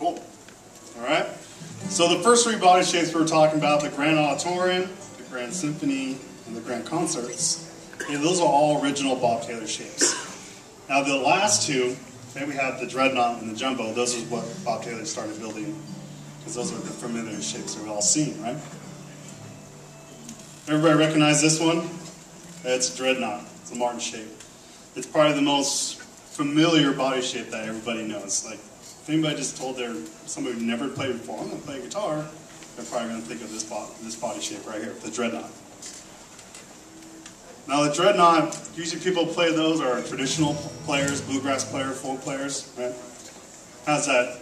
Cool. All right. So the first three body shapes we were talking about, the Grand Auditorium, the Grand Symphony, and the Grand Concerts, those are all original Bob Taylor shapes. Now the last two, then we have the Dreadnought and the Jumbo. Those are what Bob Taylor started building, because those are the familiar shapes that we've all seen, right? Everybody recognize this one? It's a Dreadnought. It's a Martin shape. It's probably the most familiar body shape that everybody knows. Like, if anybody just told somebody who never played before, I'm going to play guitar, they're probably going to think of this body shape right here, the Dreadnought. Now the Dreadnought, usually people play those are traditional players, bluegrass players, folk players, right? Has that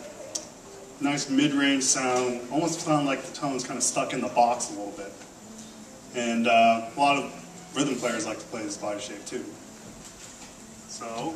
nice mid-range sound, almost sound like the tone's kind of stuck in the box a little bit. And a lot of rhythm players like to play this body shape too. So.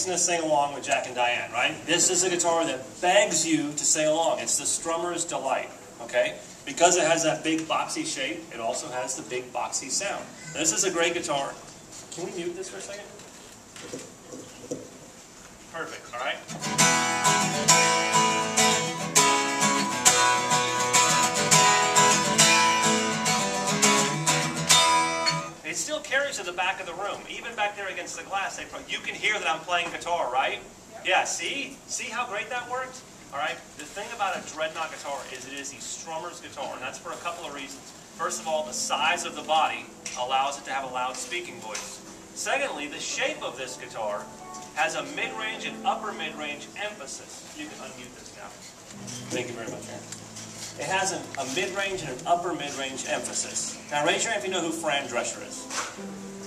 To sing along with Jack and Diane, right? This is a guitar that begs you to sing along. It's the strummer's delight, okay? Because it has that big boxy shape, it also has the big boxy sound. This is a great guitar. Can we mute this for a second? Perfect, all right? It still carries to the back of the room. Even back there against the glass, you can hear that I'm playing guitar, right? Yeah, see? See how great that worked? All right? The thing about a Dreadnought guitar is it is a strummer's guitar, and that's for a couple of reasons. First of all, the size of the body allows it to have a loud speaking voice. Secondly, the shape of this guitar has a mid-range and upper mid-range emphasis. You can unmute this now. Thank you very much, Aaron. It has a mid-range and an upper mid-range emphasis. Now raise your hand if you know who Fran Drescher is.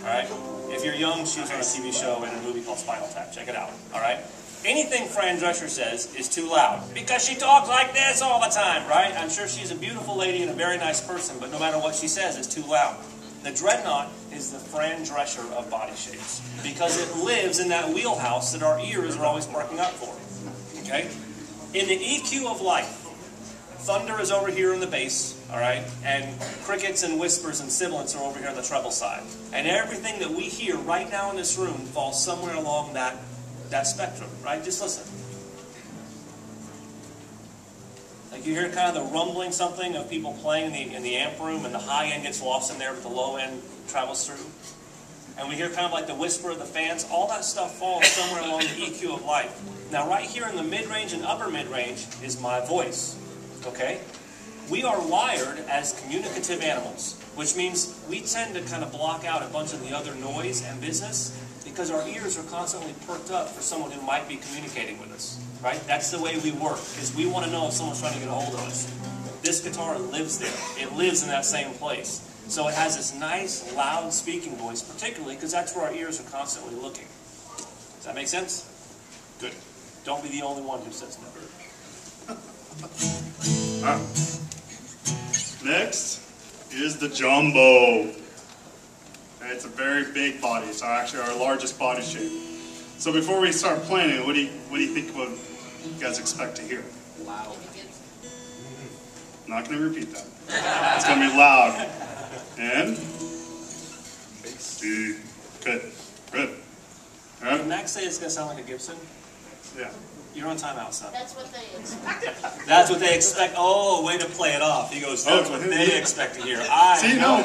Alright? If you're young, she was on a TV show in a movie called Spinal Tap. Check it out. Alright? Anything Fran Drescher says is too loud. Because she talks like this all the time, right? I'm sure she's a beautiful lady and a very nice person, but no matter what she says, it's too loud. The Dreadnought is the Fran Drescher of body shapes. Because it lives in that wheelhouse that our ears are always barking up for. Okay? In the EQ of life, thunder is over here in the bass, all right, and crickets and whispers and sibilants are over here on the treble side. And everything that we hear right now in this room falls somewhere along that spectrum, right? Just listen. Like you hear kind of the rumbling something of people playing in the amp room, and the high end gets lost in there, but the low end travels through. And we hear kind of like the whisper of the fans. All that stuff falls somewhere along the EQ of life. Now right here in the mid-range and upper mid-range is my voice. Okay? We are wired as communicative animals, which means we tend to kind of block out a bunch of the other noise and business because our ears are constantly perked up for someone who might be communicating with us. Right? That's the way we work, because we want to know if someone's trying to get a hold of us. This guitar lives there. It lives in that same place. So it has this nice, loud speaking voice, particularly because that's where our ears are constantly looking. Does that make sense? Good. Don't be the only one who says no. Next is the Jumbo. It's a very big body. It's actually our largest body shape. So before we start playing it, what do you think what you guys expect to hear? Loud. I'm not going to repeat that. It's going to be loud. And? Good. Good. All right. Did Max say it's going to sound like a Gibson? Yeah. You're on timeout, son. That's what they expect. That's what they expect. Oh, way to play it off. He goes, that's what they expect to hear. See, no,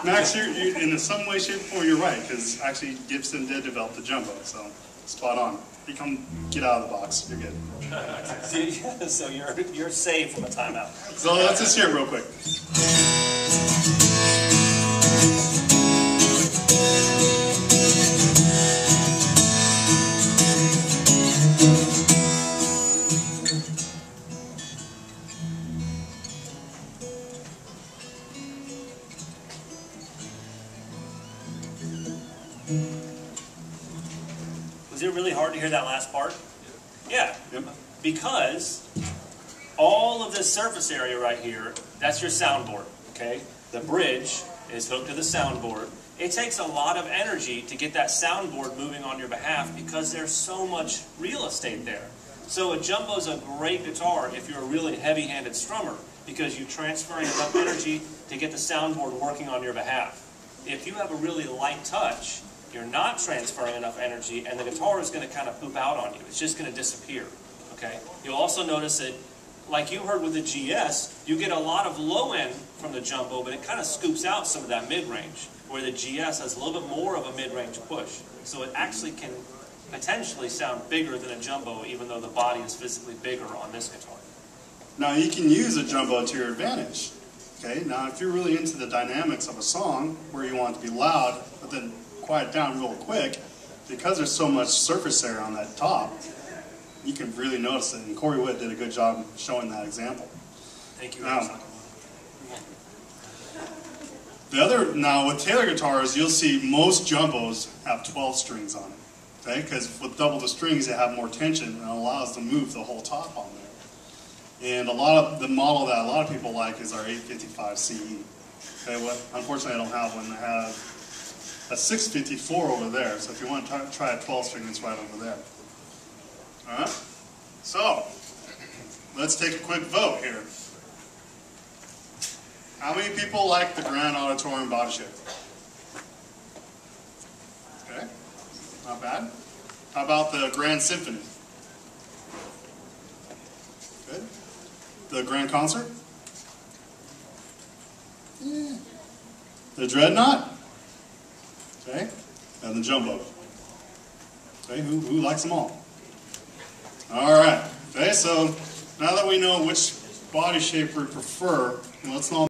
Max, you're in some way, shape, or form, you're right, because actually Gibson did develop the Jumbo, so spot on. You come get out of the box, you're good. So you're saved from a timeout. So let's just hear it real quick. Was it really hard to hear that last part? Yeah. Yep. Because all this surface area right here, that's your soundboard, okay? The bridge is hooked to the soundboard. It takes a lot of energy to get that soundboard moving on your behalf because there's so much real estate there. So a jumbo's a great guitar if you're a really heavy-handed strummer because you're transferring enough energy to get the soundboard working on your behalf. If you have a really light touch, you're not transferring enough energy and the guitar is going to kind of poop out on you. It's just going to disappear. Okay? You'll also notice that, like you heard with the GS, you get a lot of low end from the jumbo, but it kind of scoops out some of that mid-range, where the GS has a little bit more of a mid-range push. So it actually can potentially sound bigger than a jumbo, even though the body is physically bigger on this guitar. Now you can use a jumbo to your advantage. Okay? Now if you're really into the dynamics of a song, where you want it to be loud, but then quiet down real quick, because there's so much surface area on that top, you can really notice it, and Corey Witt did a good job showing that example. Thank you. Now with Taylor guitars, you'll see most jumbos have 12 strings on it, okay? Because with double the strings, they have more tension and it allows to move the whole top on there. And a lot of the model that a lot of people like is our 855 CE. Okay, unfortunately I don't have one. I have a 654 over there, so if you want to try a 12 string, it's right over there. Alright, so let's take a quick vote here. How many people like the Grand Auditorium body shape? Okay, not bad. How about the Grand Symphony? Good. The Grand Concert? Yeah. The Dreadnought? Okay, and the Jumbo. Okay, who likes them all? Alright, okay, so now that we know which body shape we prefer, let's know